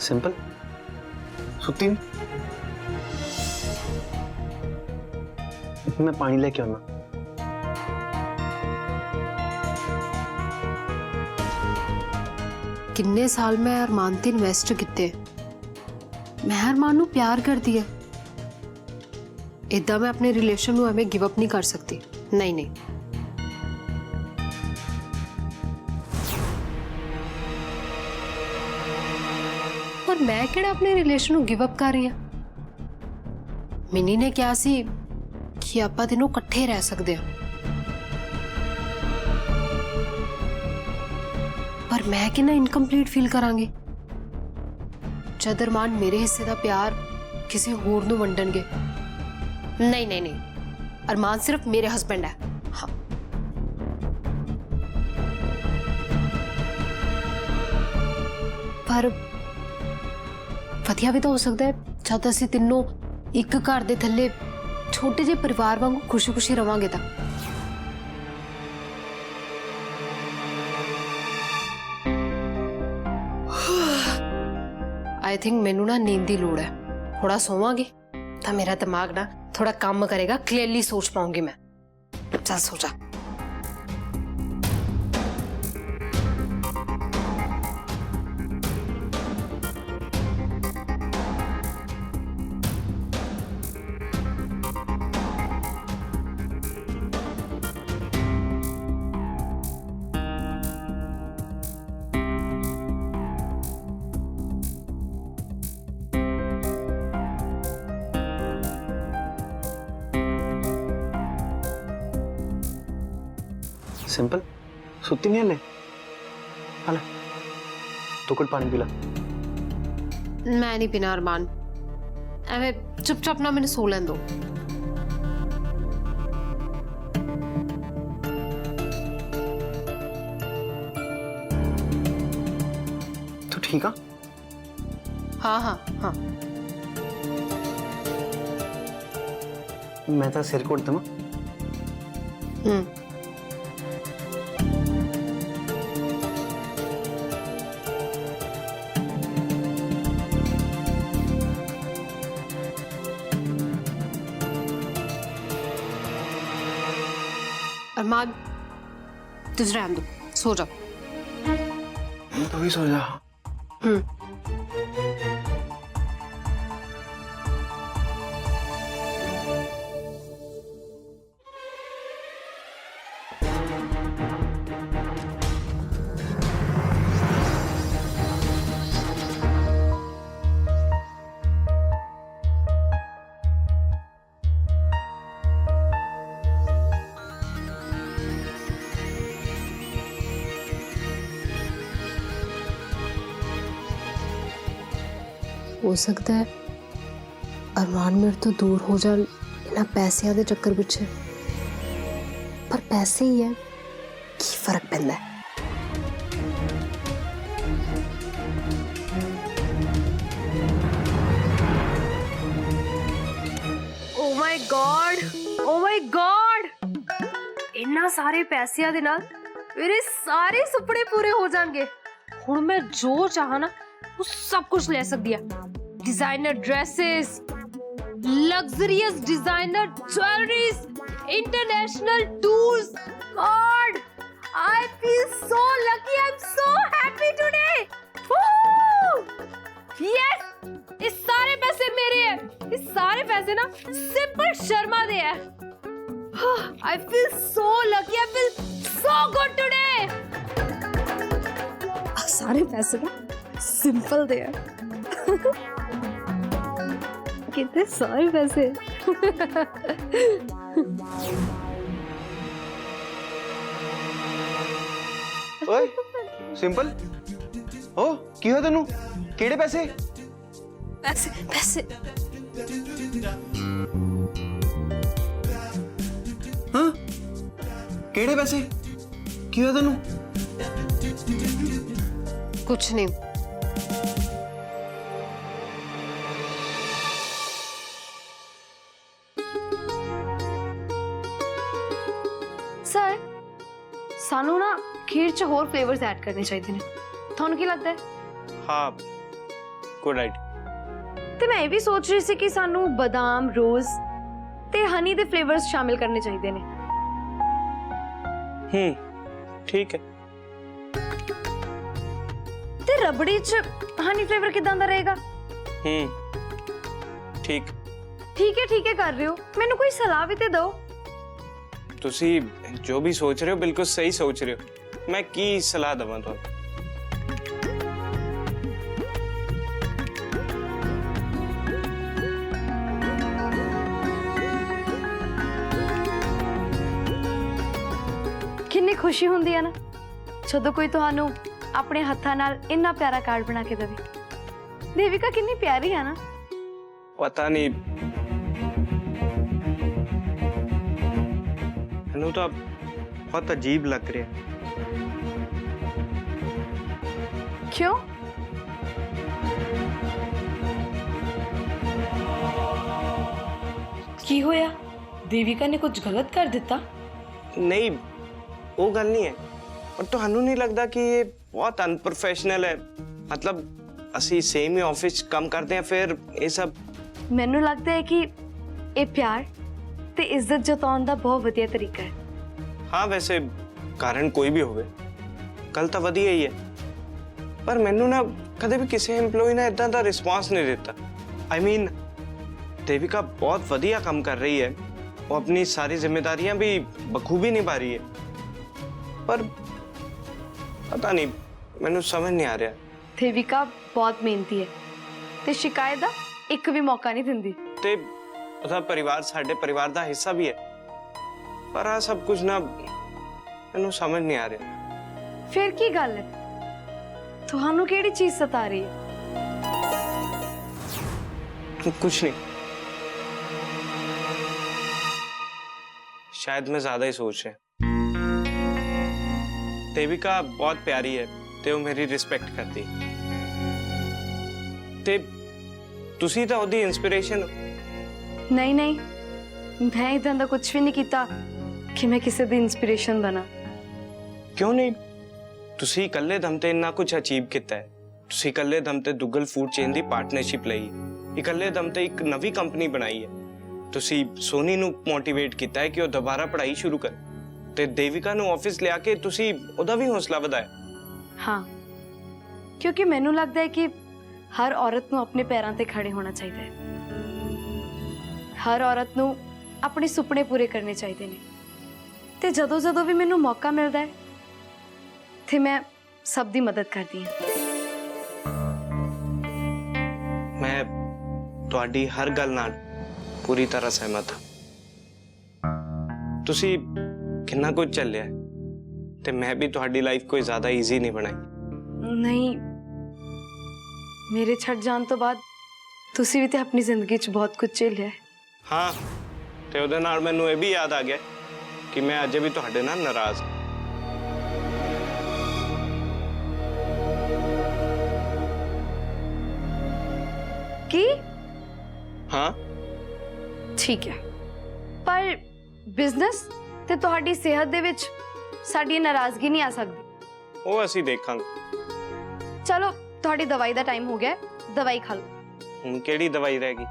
Simple सुती नहीं? मैं पानी लेके आना। किन्ने साल मैं अरमान ते इन्वेस्ट किते, मैं अरमान नू प्यार करती है। इदा मैं अपने रिलेशन नू एवें गिव अप नहीं कर सकती। नहीं नहीं, और मैं किहड़ा अपने रिलेशन नू गिव अप कर रही हूं। मिनी ने कहा सी कि आपां तीनों इकट्ठे रह सकते हैं, पर मैं कि ना इनकम्प्लीट फील करांगी जद अरमान मेरे हिस्से का प्यार किसी होर नू वंडणगे। नहीं नहीं नहीं, अरमान सिर्फ मेरे हस्बैंड है। हाँ, पर वधिया भी तो हो सकता है जद असीं तीनों एक घर दे थल्ले छोटे जे परिवार वांगू खुशी खुशी रवांगे तां। आई थिंक मैनू ना नींद की लोड़ है। थोड़ा सोवांगी तो मेरा दिमाग ना थोड़ा काम करेगा, क्लियरली सोच पाऊंगी मैं। चल सो जा। सिंपल सुती नहीं? ले हाले तू कुछ पानी पिला। मैं नहीं पीना अरमान, एवें चुपचाप ना मैंने सो लैन दो। तू ठीक है? हाँ हाँ हाँ। मैं तो सिर कोट दूँ। अरमान तुझ रहने दो, सो जाओ। तो भी सो जा। हो सकता है अरमान मेरे तो दूर हो जाए इन्हां पैसों के चक्कर पिछे, पर पैसे ही है की फर्क पैंदा है। ओ माय गॉड, इन्ना सारे पैसों दे नाल मेरे सारे सुपने पूरे हो जाएंगे। हुण मैं जो चाहा ना वो सब कुछ ले सकती है। Designer dresses, luxurious designer jewelleries, international tours. God, I feel so lucky, I am so happy today. Yes, ये सारे पैसे मेरे हैं। ये सारे पैसे ना सिंपल शर्मा दे हैं। I feel so lucky, I feel so good today. सारे पैसे ना सिंपल दे हैं। कितने सारे पैसे। ओए सिंपल, ओ की होया तेनू? केड़े पैसे? पैसे पैसे हाँ केड़े पैसे? की होया तेनू? कुछ नहीं। सर सानू ना खीर च होर फ्लेवर्स ऐड करने चाहिए ने। थानू की लगता है? हाँ ਗੁੱਡ ਆਈਡੀਆ। ਤੇ ਮੈਂ ਇਹ ਵੀ ਸੋਚ ਰਹੀ ਸੀ ਕਿ ਸਾਨੂੰ ਬਦਾਮ, ਰੋਜ਼ ਤੇ ਹਨੀ ਦੇ ਫਲੇਵਰਸ ਸ਼ਾਮਿਲ ਕਰਨੇ ਚਾਹੀਦੇ ਨੇ। ਠੀਕ ਹੈ। ਤੇ ਰਬੜੀ 'ਚ ਹਨੀ ਫਲੇਵਰ ਕਿਦਾਂ ਦਾ ਰਹੇਗਾ? ਠੀਕ ਠੀਕ ਹੈ ਕਰ ਰਹੇ ਹੋ, ਮੈਨੂੰ ਕੋਈ ਸਲਾਹ ਵੀ ਤੇ ਦਿਓ। ਤੁਸੀਂ ਜੋ ਵੀ ਸੋਚ ਰਹੇ ਹੋ ਬਿਲਕੁਲ ਸਹੀ ਸੋਚ ਰਹੇ ਹੋ। ਮੈਂ ਕੀ ਸਲਾਹ ਦੇਵਾਂ ਤੁਹਾਨੂੰ? ਕਿੰਨੀ ਖੁਸ਼ੀ ਹੁੰਦੀ ਹੈ ਨਾ ਜਦੋਂ ਕੋਈ ਤੁਹਾਨੂੰ ਆਪਣੇ ਹੱਥਾਂ ਨਾਲ ਇੰਨਾ ਪਿਆਰਾ ਕਾਰਡ ਬਣਾ ਕੇ ਦੇਵੇ। ਦੇਵਿਕਾ ਕਿੰਨੀ ਪਿਆਰੀ ਹੈ ਨਾ। ਪਤਾ ਨਹੀਂ, ਮੈਨੂੰ ਤਾਂ ਬਹੁਤ ਅਜੀਬ ਲੱਗ ਰਿਹਾ। ਕਿਉਂ? ਕੀ ਹੋਇਆ? ਦੇਵਿਕਾ ਨੇ ਕੁਝ ਗਲਤ ਕਰ ਦਿੱਤਾ? ਨਹੀਂ, ਉਹ ਗੱਲ ਨਹੀਂ ਹੈ। ਪਰ ਤੁਹਾਨੂੰ ਨਹੀਂ ਲੱਗਦਾ ਕਿ ਇਹ ਬਹੁਤ ਅਨਪ੍ਰੋਫੈਸ਼ਨਲ ਹੈ? ਮਤਲਬ ਅਸੀਂ ਸੇਮ ਹੀ ਆਫਿਸ 'ਚ ਕੰਮ ਕਰਦੇ ਹਾਂ, ਫਿਰ ਇਹ ਸਭ। ਮੈਨੂੰ ਲੱਗਦਾ ਹੈ ਕਿ ਇਹ ਪਿਆਰ ਤੇ ਇੱਜ਼ਤ ਜਤਾਉਣ ਦਾ ਬਹੁਤ ਵਧੀਆ ਤਰੀਕਾ ਹੈ। ਹਾਂ, ਵੈਸੇ ਕਾਰਨ ਕੋਈ ਵੀ ਹੋਵੇ, ਗੱਲ ਤਾਂ ਵਧੀਆ ਹੀ ਹੈ। ਪਰ ਮੈਨੂੰ ਨਾ ਕਦੇ ਵੀ ਕਿਸੇ EMPLOYEE ਨੇ ਇਦਾਂ ਦਾ ਰਿਸਪਾਂਸ ਨਹੀਂ ਦਿੱਤਾ। I mean, देविका बहुत ਵਧੀਆ काम कर रही है, वो अपनी सारी जिम्मेदारियां भी बखूबी निभा रही है, पर पता नहीं, मैंने समझ नहीं आ रहा। ਦੇਵਿਕਾ ਬਹੁਤ ਮਿਹਨਤੀ ਹੈ ਤੇ ਸ਼ਿਕਾਇਤ ਦਾ ਇੱਕ ਵੀ ਮੌਕਾ ਨਹੀਂ ਦਿੰਦੀ। ਤੇ ਉਹਦਾ ਪਰਿਵਾਰ ਸਾਡੇ ਪਰਿਵਾਰ ਦਾ ਹਿੱਸਾ ਵੀ ਹੈ, ਪਰ ਆ ਸਭ ਕੁਝ ਨਾ ਮੈਨੂੰ ਸਮਝ ਨਹੀਂ ਆ ਰਿਹਾ। ਫਿਰ ਕੀ ਗੱਲ ਹੈ? ਤੁਹਾਨੂੰ ਕਿਹੜੀ ਚੀਜ਼ ਸਤਾ ਰਹੀ ਹੈ? कुछ नहीं, शायद मैं ज्यादा ही सोच रहा। देविका बहुत प्यारी है ते वो मेरी रिस्पेक्ट करती ते तुसी तो ओदी इंस्पिरेशन हो। नहीं मैं इदां दा कुछ भी नहीं कीता कि मैं किसी दी इंस्पिरेशन बना। क्यों नहीं? तुसी इकल्ले दम ते इन्ना कुछ अचीव किया है। तुसी इकल्ले दम ते दुग्गल फूड चेन दी पार्टनरशिप लई है, इकल्ले दम ते एक नवी कंपनी बनाई है। तुसी सोनी नू मोटिवेट किया है कि वो दोबारा पढ़ाई शुरू कर, ते देविका नू ऑफिस ले आके तुसी ओदा भी हौसला वधाया। हाँ, क्योंकि मैनू लगता है कि हर औरत नू अपने पैरों ते खड़े होना चाहिए है। हर औरत नू अपने सुपने पूरे करने चाहिए ने। ते जदों जदों भी मैनू मौका मिलता है ते मैं सब दी मदद करती हूँ। मैं तुहाडी हर गल नाल पूरी तरह सहमत हाँ। तुसी कितना कुछ चलिया ते मैं भी तुहाडी लाइफ कोई ज्यादा इजी नहीं बनाई। नहीं, मेरे छड़ जान तो बाद तुसी भी ते अपनी जिंदगी च बहुत कुछ झेलिया है। हाँ, ते उहदे नाल मैनू ये भी याद आ गया कि मैं अजे भी तुहाडे नाल नाराज हाँ। की? हाँ, ठीक है, पर बिजनेस ते तुहाडी सेहत दे विच साडी नाराजगी नहीं आ सकदी। वो असी देखांगे। चलो, तुहाडी दवाई दा टाइम हो गया है, दवाई खा लो। हुण केड़ी दवाई रहेगी?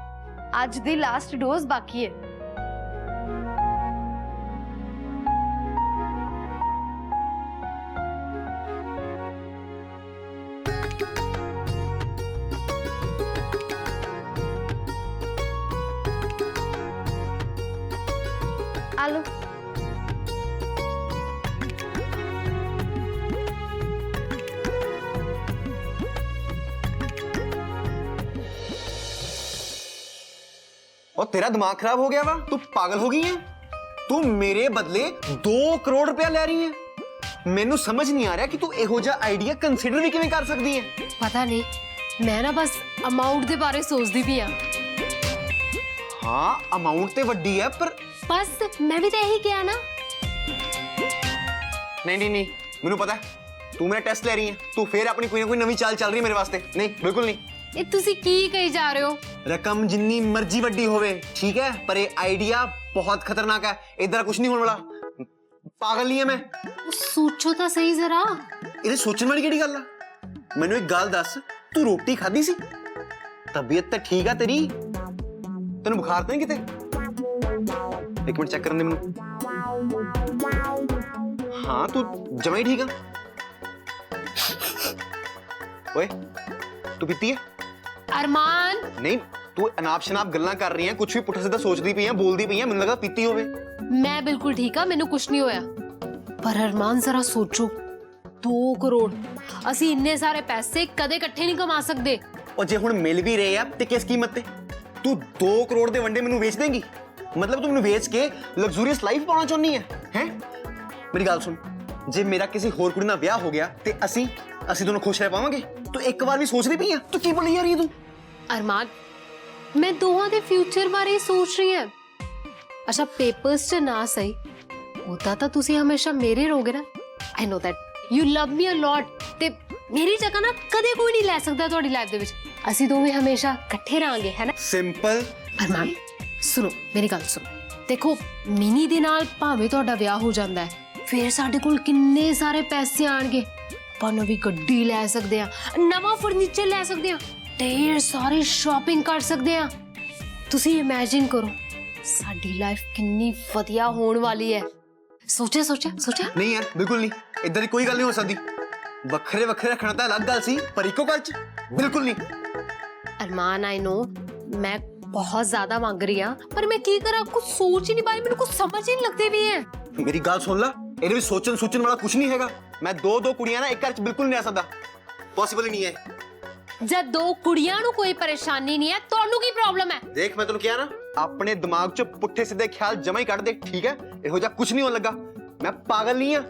आज दी लास्ट डोज बाकी है। आलो। और तेरा दिमाग खराब हो गया वा? तू पागल हो गई है? तू मेरे बदले 2 करोड़ रुपया ले रही है। मैनू समझ नहीं आ रहा कि तू एहो जा आइडिया कंसीडर भी किवें कर सकदी है। पता नहीं, मैं ना बस अमाउंट दे बारे सोचदी भी हां। हाँ, अमाउंट ते वड्डी है, पर बस मैं भी तो यही किया ना। नहीं, मैनू पता है तू मेरा टेस्ट ले रही है। तू फिर अपनी कोई ना कोई नवी चाल चल रही है मेरे वास्ते। नहीं, बिल्कुल नहीं। ये तुसी की कही जा रहे हो? रकम जिन्नी मर्जी वड्डी होवे, ठीक है, पर ये आइडिया बहुत खतरनाक है। इधर कुछ नहीं होने वाला। पागल नहीं है मैं। सोचो तो सही जरा। ਇਹਦੇ ਸੋਚਣ ਵਾਲੀ ਕਿਹੜੀ ਗੱਲ ਆ? ਮੈਨੂੰ ਇੱਕ ਗੱਲ ਦੱਸ, ਤੂੰ ਰੋਟੀ ਖਾਧੀ ਸੀ? तबीयत तो ठीक है तेरी, तेन बुखार तो नहीं किते? एक मिनट चेक करने दे मैनू। हाँ तू जमा ही ठीक है। ओए तू पीती है? अरमान नहीं तू अनाप शनाप गल्लां कर रही है, कुछ भी पुट्ठा सीधा सोचदी पई है, बोलदी पई है, मैनूं लगा पीती होवे। मैं बिल्कुल ठीक हाँ, मैनू कुछ नहीं होया। पर अरमान जरा सोचो, 2 करोड़ ਅਸੀਂ ਇੰਨੇ ਸਾਰੇ ਪੈਸੇ ਕਦੇ ਇਕੱਠੇ ਨਹੀਂ ਕਮਾ ਸਕਦੇ। और जे हुण मिल भी रहे हैं तो किस कीमत पे? तू 2 करोड़ दे वंडे मैनूं बेच देंगी? मतलब तू मैनूं बेच के लग्जूरियस लाइफ पाउणा चाहुंदी है हैं? मेरी गल सुन, जे मेरा किसी होर कुड़ी नाल ब्याह हो गया ते ਅਸੀਂ दोनों खुश रह पावांगे? तू एक बार भी सोचदी पई है? तू की बोली जा रही है तू? अरमान मैं दोवां दे फ्यूचर बारे ही सोच रही हूं। अच्छा पेपर्स च ना सही होता तो तुसी हमेशा मेरे रहोगे ना। I know that you love me a lot ते मेरी जगह ना कदे कोई नहीं ले सकदा ਤੁਹਾਡੀ लाइफ दे विच। ਅਸੀਂ ਦੋਵੇਂ हमेशा इकट्ठे रहांगे है ना। सिंपल। अरमान सुनो मेरी गल सुनो, देखो मिनी दे नाल भाਵੇਂ ਤੁਹਾਡਾ ਵਿਆਹ ਹੋ ਜਾਂਦਾ ਹੈ, ਫਿਰ ਸਾਡੇ ਕੋਲ ਕਿੰਨੇ ਸਾਰੇ ਪੈਸੇ ਆਣਗੇ, ਆਪਾਂ ਨਵੀਂ ਗੱਡੀ ਲੈ ਸਕਦੇ ਆ, ਨਵਾਂ ਫਰਨੀਚਰ ਲੈ ਸਕਦੇ ਆ, ढेर सारी शॉपिंग कर सकते हैं। तुसी इमेजिन करो साडी लाइफ कितनी वधिया होने वाली है। सोचा सोचा सोचा नहीं यार बिल्कुल नहीं, इधर कोई गल नहीं हो सकती। वखरे वखरे रखना तो अलग गल सी, पर इको गल च बिल्कुल नहीं। अरमान आई नो मैं बहुत ज्यादा मांग रही हाँ, पर मैं की करा, कुछ सोच ही नहीं पा रही, मेरे को समझ ही नहीं लगते भी है। मेरी गल सुन ला, इहदे विच सोचन वाला कुछ नहीं हैगा। मैं दो कुड़ियां ना एक घर च बिल्कुल नहीं आ सकदा, पॉसिबल ही नहीं है। जब 2 कुड़ियां नु कोई परेशानी नहीं है, तोनू की प्रॉब्लम है? देख मैं तेन क्या ना, अपने दिमाग च पुट्ठे सीधे ख्याल जमा ही कट दे, ठीक है? इहो जा कुछ नहीं होने लगा, मैं पागल नहीं हाँ।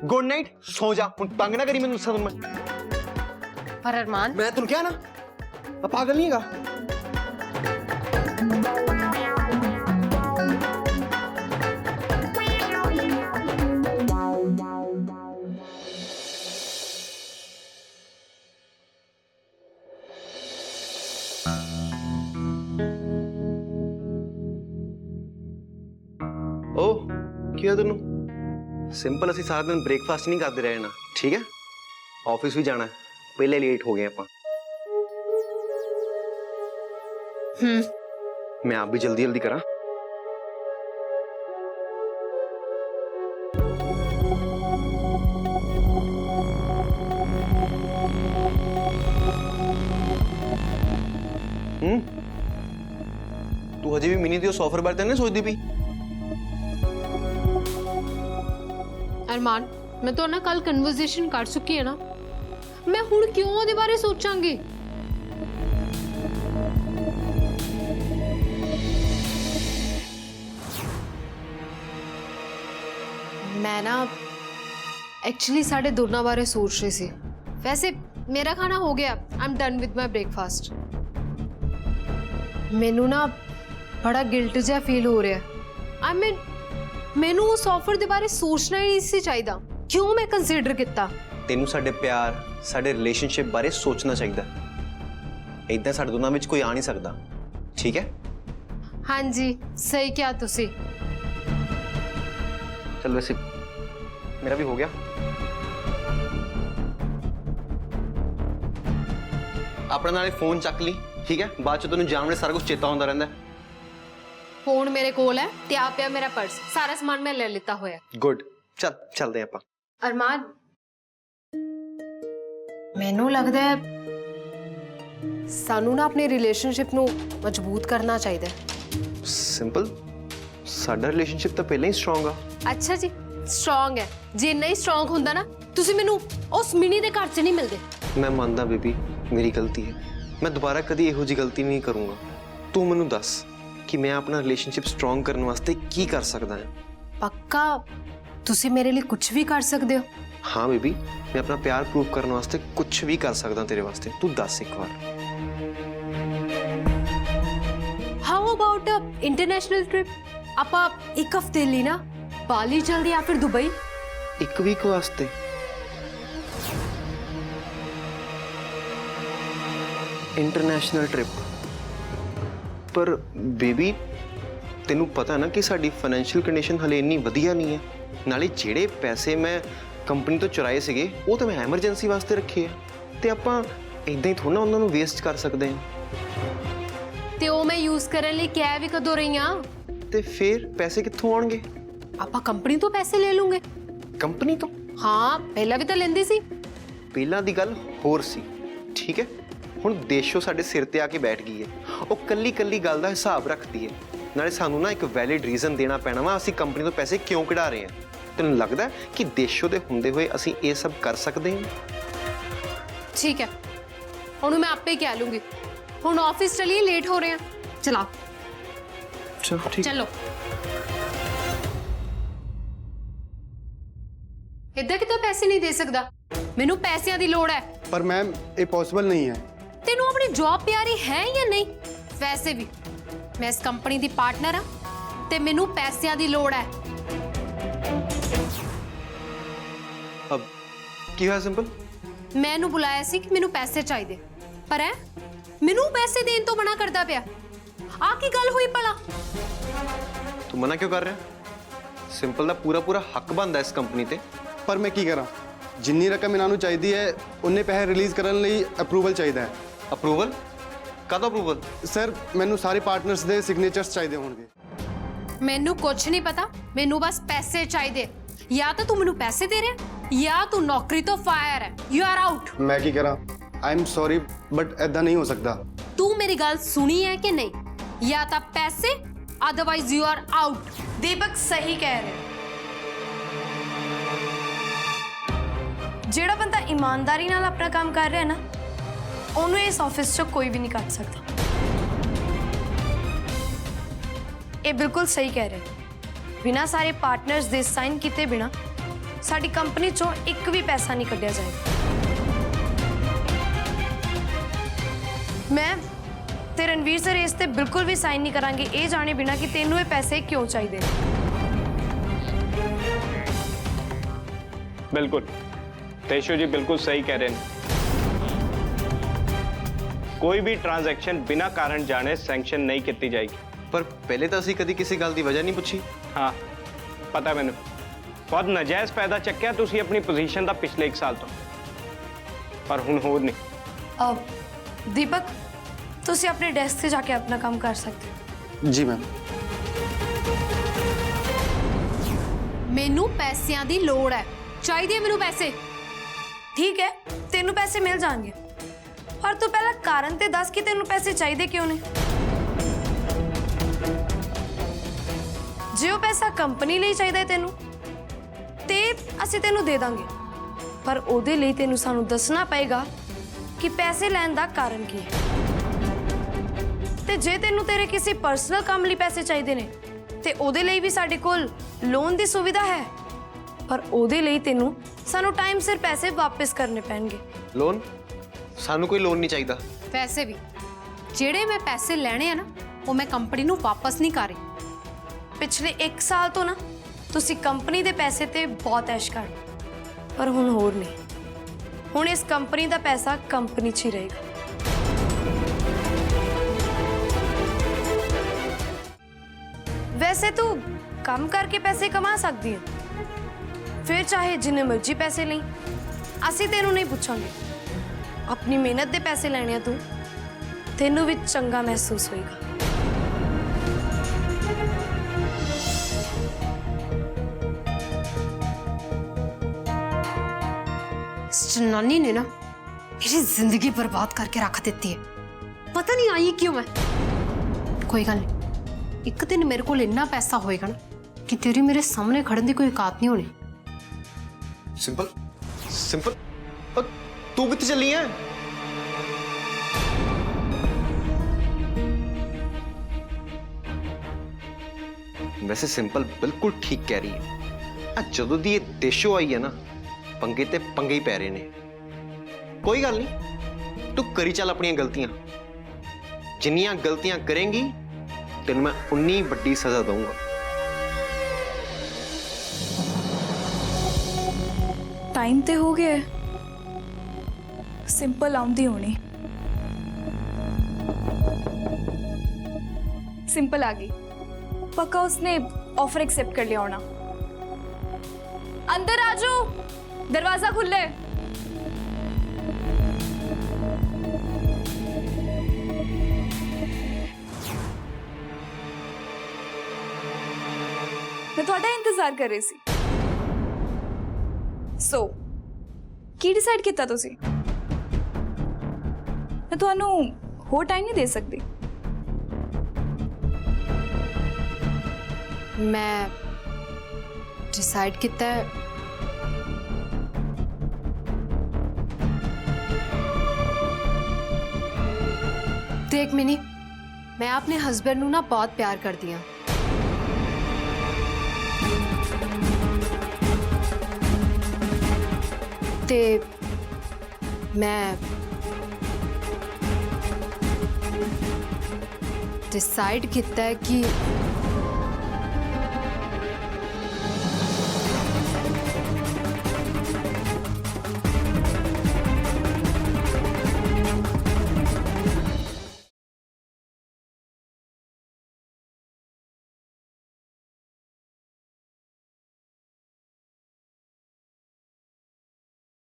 गुड नाइट, सो जा, हुण तंग ना करी मैनूं। मैं पर अरमान मैं तेन क्या ना, मैं पागल नहीं हैगा। ओ क्या तेनू? सिंपल असी सारा दिन ब्रेकफास्ट नहीं करते रहे ना, ठीक है? ऑफिस भी जाना है, पहले लेट हो गए आप। मैं आप भी जल्दी जल्दी करा। तू हजे भी मिनी दी ऑफर बारे नहीं सोचती पई? अरमान मैं तो ना कल कन्वर्सेशन कर चुकी है ना, मैं हुण क्यों ओदे बारे सोचांगी? मैं ना एक्चुअली साढ़े दोनों बारे सोच रही सी। वैसे मेरा खाना हो गया, I am done with my breakfast. मैनू ना बड़ा गिल्ट जहा फील हो रहा है। आई मीन मैनू उस ऑफर दे बारे सोचना ही नहीं सी चाहिदा, क्यों मैं कंसीडर किया? तेनू साडे प्यार साडे रिलेशनशिप बारे सोचना चाहिए। इदां साडे दोनों विच कोई आ नहीं सकता, ठीक है? हाँ जी सही क्या तुसी। चल वैसे मेरा भी हो गया। अपने नाले फोन चक ली, ठीक है? बाद च तेनू जान वेले सारा कुछ चेता होंदा रहिंदा है। फोन मेरे कोल है ते आ पिया मेरा पर्स, सारा सामान मैं ले लेता होया। गुड, चल चलते हैं आपां। अरमान मैनू लगदा है सानू ना अपने रिलेशनशिप नू मजबूत करना चाहिए। सिंपल साडा रिलेशनशिप तो पहले ही स्ट्रांग आ। अच्छा जी स्ट्रांग है, जे नहीं स्ट्रांग हुंदा ना तुसी मैनू उस मिनी दे घर च नहीं मिलदे। मैं मानदा बेबी मेरी गलती है, मैं दोबारा कभी इहो जी गलती नहीं करूंगा। तू मैनू दस कि मैं अपना रिलेशनशिप स्ट्रांग करने वास्ते की कर सकदा है? पक्का तुसी मेरे लिए कुछ भी कर सकते हो? हाँ बेबी मैं अपना प्यार प्रूव करने वास्ते कुछ भी कर सकदा तेरे वास्ते, तू दस एक बार। How about a international trip? आपा एक हफ्ते लिए ना बाली चलदे या फिर दुबई? एक वीक वास्ते? International trip? पर बेबी तेनू पता ना कि साडी फाइनेंशियल कंडीशन हले इन्नी वधिया नहीं है, नाले जेड़े पैसे मैं कंपनी तो चुराए सीगे वो तो मैं एमरजेंसी वास्ते रखे हैं, ते आपां इदां ही थोड़ा उन्हां नूं वेस्ट कर सकते हैं। ਕਰਨ ਲਈ ਕਹਿ ਵੀ ਕਦੋਂ ਰਹੀ ਆ। ਤੇ ਫਿਰ ਪੈਸੇ ਕਿੱਥੋਂ ਆਉਣਗੇ? ਆਪਾਂ ਕੰਪਨੀ ਤੋਂ ਪੈਸੇ ਲੈ ਲੂੰਗੇ। ਕੰਪਨੀ ਤੋਂ? ਹਾਂ, ਪਹਿਲਾਂ ਵੀ ਤਾਂ ਲੈਂਦੀ ਸੀ। ਪਹਿਲਾਂ ਦੀ ਗੱਲ ਹੋਰ ਸੀ, ਠੀਕ ਹੈ। ਹੁਣ ਦੇਸ਼ੋ ਸਾਡੇ ਸਿਰ ਤੇ ਆ ਕੇ ਬੈਠ ਗਈ ਹੈ। ਉਹ ਕੱਲੀ ਕੱਲੀ ਗੱਲ ਦਾ ਹਿਸਾਬ ਰੱਖਦੀ ਹੈ। ਨਾਲੇ ਸਾਨੂੰ ਨਾ ਇੱਕ ਵੈਲਿਡ ਰੀਜ਼ਨ ਦੇਣਾ ਪੈਣਾ ਵਾ ਅਸੀਂ ਕੰਪਨੀ ਤੋਂ ਪੈਸੇ ਕਿਉਂ ਕਢਾ ਰਹੇ ਹਾਂ। ਤੈਨੂੰ ਲੱਗਦਾ ਹੈ ਕਿ ਦੇਸ਼ੋ ਦੇ ਹੁੰਦੇ ਹੋਏ ਅਸੀਂ ਇਹ ਸਭ ਕਰ ਸਕਦੇ ਹਾਂ? ਠੀਕ ਹੈ, ਉਹਨੂੰ ਮੈਂ ਆਪੇ ਹੀ ਕਹਿ ਲੂੰਗੀ। ਹੁਣ ਆਫਿਸ ਚਲੀਏ, ਲੇਟ ਹੋ ਰਹੇ ਆ। ਚਲਾ ਚਲੋ ਠੀਕ। ਚਲੋ। ਇੱਦਾਂ ਕਿਤੋਂ ਪੈਸੇ ਨਹੀਂ ਦੇ ਸਕਦਾ? ਮੈਨੂੰ ਪੈਸਿਆਂ ਦੀ ਲੋੜ ਹੈ। पर मैम ये पॉसिबल नहीं है। ਤੈਨੂੰ ਆਪਣੀ ਜੌਬ ਪਿਆਰੀ ਹੈ ਜਾਂ ਨਹੀਂ? ਵੈਸੇ ਵੀ ਮੈਂ ਇਸ ਕੰਪਨੀ ਦੀ ਪਾਰਟਨਰ ਆ ਤੇ ਮੈਨੂੰ ਪੈਸਿਆਂ ਦੀ ਲੋੜ ਹੈ। ਅਬ ਕੀ ਹੋਇਆ ਸਿੰਪਲ? ਮੈਂ ਇਹਨੂੰ ਬੁਲਾਇਆ ਸੀ ਕਿ ਮੈਨੂੰ ਪੈਸੇ ਚਾਹੀਦੇ, ਪਰ ਹੈ ਮੈਨੂੰ ਪੈਸੇ ਦੇਣ ਤੋਂ ਮਨਾ ਕਰਦਾ ਪਿਆ। ਆ ਕੀ ਗੱਲ ਹੋਈ ਭਲਾ? ਤੂੰ ਮਨਾ ਕਿਉਂ ਕਰ ਰਿਹਾ? ਸਿੰਪਲ ਦਾ ਪੂਰਾ ਪੂਰਾ ਹੱਕ ਬਣਦਾ ਇਸ ਕੰਪਨੀ ਤੇ। पर मैं की करा, जिन्नी रकम इन्हों चाहिए है उन्ने पैसे रिलीज़ करने लई अप्रूवल चाहिए है। ਅਪਰੂਵਲ? ਕਾਹਦਾ ਅਪਰੂਵਲ? सर मैनू सारे पार्टनर्स दे सिग्नेचर्स चाहिए होंगे। ਮੈਨੂੰ ਕੁਝ ਨਹੀਂ ਪਤਾ, ਮੈਨੂੰ ਬਸ ਪੈਸੇ ਚਾਹੀਦੇ। ਜਾਂ ਤਾਂ ਤੂੰ ਮੈਨੂੰ ਪੈਸੇ ਦੇ ਰਿਹਾ ਜਾਂ ਤੂੰ ਨੌਕਰੀ ਤੋਂ ਫਾਇਰ ਹੈ। You are out. मैं की करा, आई एम सॉरी बट ऐदा नहीं हो सकता। ਤੂੰ ਮੇਰੀ ਗੱਲ ਸੁਣੀ ਹੈ ਕਿ ਨਹੀਂ? ਜਾਂ ਤਾਂ ਪੈਸੇ, ਅਦਰਵਾइज ਯੂ ਆਰ ਆਊਟ। दीपक सही कह रहे हैं। ਜਿਹੜਾ ਬੰਦਾ ਈਮਾਨਦਾਰੀ ਨਾਲ ਆਪਣਾ ਕੰਮ ਕਰ ਰਿਹਾ ਨਾ, ਉਹਨੂੰ ਇਸ ਆਫਿਸ 'ਚੋਂ ਕੋਈ ਵੀ ਨਹੀਂ ਕੱਢ ਸਕਦਾ। ਇਹ ਬਿਲਕੁਲ ਸਹੀ ਕਹਿ ਰਹੇ। ਬਿਨਾਂ ਸਾਰੇ ਪਾਰਟਨਰਸ ਦੇ ਸਾਈਨ ਕੀਤੇ ਬਿਨਾਂ ਸਾਡੀ ਕੰਪਨੀ 'ਚੋਂ ਇੱਕ ਵੀ ਪੈਸਾ ਨਹੀਂ ਕੱਢਿਆ ਜਾਏਗਾ। ਮੈਂ ਤੇ ਰਣਵੀਰ ਸਰ ਇਸ ਤੇ ਬਿਲਕੁਲ ਵੀ ਸਾਈਨ ਨਹੀਂ ਕਰਾਂਗੇ ਇਹ ਜਾਣੇ ਬਿਨਾਂ ਕਿ ਤੈਨੂੰ ਇਹ ਪੈਸੇ ਕਿਉਂ ਚਾਹੀਦੇ। बिल्कुल तेजो जी बिल्कुल सही कह रहे हैं। कोई भी ट्रांजैक्शन बिना कारण जाने सैंक्शन नहीं की जाएगी। ਪਰ ਪਹਿਲੇ ਤਾਂ ਅਸੀਂ ਕਦੀ ਕਿਸੇ ਗੱਲ ਦੀ ਵਜ੍ਹਾ ਨਹੀਂ ਪੁੱਛੀ। हाँ पता मैंने बहुत नजायज़ फायदा चक्या तुसी अपनी पोजीशन का पिछले 1 साल तो, पर हुण होर नहीं। दीपक ਤੁਸੀਂ ਆਪਣੇ ਡੈਸਕ ਤੇ ਜਾ ਕੇ ਆਪਣਾ ਕੰਮ ਕਰ ਸਕਦੇ ਹੋ। जी मैम। ਮੈਨੂੰ ਪੈਸਿਆਂ ਦੀ ਲੋੜ ਹੈ, ਚਾਹੀਦੇ ਆ ਮੈਨੂੰ ਪੈਸੇ। ਠੀਕ ਹੈ, ਤੈਨੂੰ ਪੈਸੇ ਮਿਲ ਜਾਣਗੇ, ਪਰ ਤੂੰ ਪਹਿਲਾਂ ਕਾਰਨ ਤੇ ਦੱਸ ਕਿ ਤੈਨੂੰ ਪੈਸੇ ਚਾਹੀਦੇ ਕਿਉਂ ਨੇ। ਜੇ ਉਹ ਪੈਸਾ ਕੰਪਨੀ ਲਈ ਚਾਹੀਦਾ ਹੈ ਤੈਨੂੰ, ਤੇ ਅਸੀਂ ਤੈਨੂੰ ਦੇ ਦਾਂਗੇ, ਪਰ ਉਹਦੇ ਲਈ ਤੈਨੂੰ ਸਾਨੂੰ ਦੱਸਣਾ ਪਏਗਾ ਕਿ ਪੈਸੇ ਲੈਣ ਦਾ ਕਾਰਨ ਕੀ ਹੈ। ਤੇ ਜੇ ਤੈਨੂੰ ਤੇਰੇ ਕਿਸੇ ਪਰਸਨਲ ਕੰਮ ਲਈ ਪੈਸੇ ਚਾਹੀਦੇ ਨੇ ਤੇ ਉਹਦੇ ਲਈ ਵੀ ਸਾਡੇ ਕੋਲ ਲੋਨ ਦੀ ਸੁਵਿਧਾ ਹੈ, ਪਰ ਉਹਦੇ ਲਈ ਤੈਨੂੰ ਸਾਨੂੰ ਟਾਈਮ ਸਿਰ ਪੈਸੇ ਵਾਪਸ ਕਰਨੇ ਪੈਣਗੇ। ਲੋਨ? ਸਾਨੂੰ ਕੋਈ ਲੋਨ ਨਹੀਂ ਚਾਹੀਦਾ। ਵੈਸੇ ਵੀ ਜਿਹੜੇ ਮੈਂ ਪੈਸੇ ਲੈਣੇ ਆ ਨਾ, ਉਹ ਮੈਂ ਕੰਪਨੀ ਨੂੰ ਵਾਪਸ ਨਹੀਂ ਕਰ ਰਹੀ। ਪਿਛਲੇ 1 ਸਾਲ ਤੋਂ ਨਾ ਤੁਸੀਂ ਕੰਪਨੀ ਦੇ ਪੈਸੇ ਤੇ ਬਹੁਤ ਐਸ਼ ਕਰਦੇ, ਪਰ ਹੁਣ ਹੋਰ ਨਹੀਂ। ਹੁਣ ਇਸ ਕੰਪਨੀ ਦਾ ਪੈਸਾ ਕੰਪਨੀ 'ਚ ਹੀ ਰਹੇਗਾ। ਵੈਸੇ ਤੂੰ ਕੰਮ ਕਰਕੇ ਪੈਸੇ ਕਮਾ ਸਕਦੀ ਹੈ, ਫਿਰ ਚਾਹੇ ਜਿੰਨੇ ਮਰਜ਼ੀ ਪੈਸੇ ਲਈ, ਅਸੀਂ ਤੈਨੂੰ ਨਹੀਂ ਪੁੱਛਾਂਗੇ। ਆਪਣੀ ਮਿਹਨਤ ਦੇ ਪੈਸੇ ਲੈਣੇ ਆ ਤੂੰ, ਤੈਨੂੰ ਵੀ ਚੰਗਾ ਮਹਿਸੂਸ ਹੋਏਗਾ। इस जनानी ने ना मेरी जिंदगी बर्बाद करके रख देती है। पता नहीं आई क्यों मैं। कोई गल नहीं, एक दिन मेरे को इतना पैसा होएगा ना कि तेरी मेरे सामने खड़न की कोई औकात नहीं होनी। ਸਿੰਪਲ ਸਿੰਪਲ ਤੂੰ ਕਿੱਥੇ ਚੱਲੀ ਐ? ਵੈਸੇ ਸਿੰਪਲ ਬਿਲਕੁਲ ਠੀਕ ਕਹਿ ਰਹੀ ਹੈ। ਆ ਜਦੋਂ ਦੀ ਇਹ ਦੇਸ਼ੋ ਆਈ ਹੈ ਨਾ, ਪੰਗੇ ਤੇ ਪੰਗੇ ਹੀ ਪੈ ਰਹੇ ਨੇ। ਕੋਈ ਗੱਲ ਨਹੀਂ, ਤੂੰ ਕਰੀ ਚੱਲ ਆਪਣੀਆਂ ਗਲਤੀਆਂ। ਜਿੰਨੀਆਂ ਗਲਤੀਆਂ ਕਰੇਂਗੀ ਤੈਨੂੰ ਮੈਂ ਉਨੀ ਵੱਡੀ ਸਜ਼ਾ ਦਊਂਗਾ। टाइम ते हो गया है, सिंपल आउंदी होनी। सिंपल आ गई, पक्का उसने ऑफर एक्सेप्ट कर लिया होना। अंदर आ जाओ, दरवाजा खुले। ਮੈਂ ਤੁਹਾਡਾ ਇੰਤਜ਼ਾਰ ਕਰ ਰਹੀ ਸੀ। ਸੋ ਕੀ ਡਿਸਾਈਡ ਕੀਤਾ ਤੁਸੀਂ? ਮੈਂ ਤੁਹਾਨੂੰ ਹੋਰ ਟਾਈਮ ਨਹੀਂ ਦੇ ਸਕਦੀ। ਮੈਂ डिसाइड किया है देख मिनी, मैं अपने हस्बैंड नू ना बहुत प्यार कर दिया। ते मैं डिसाइड किया है कि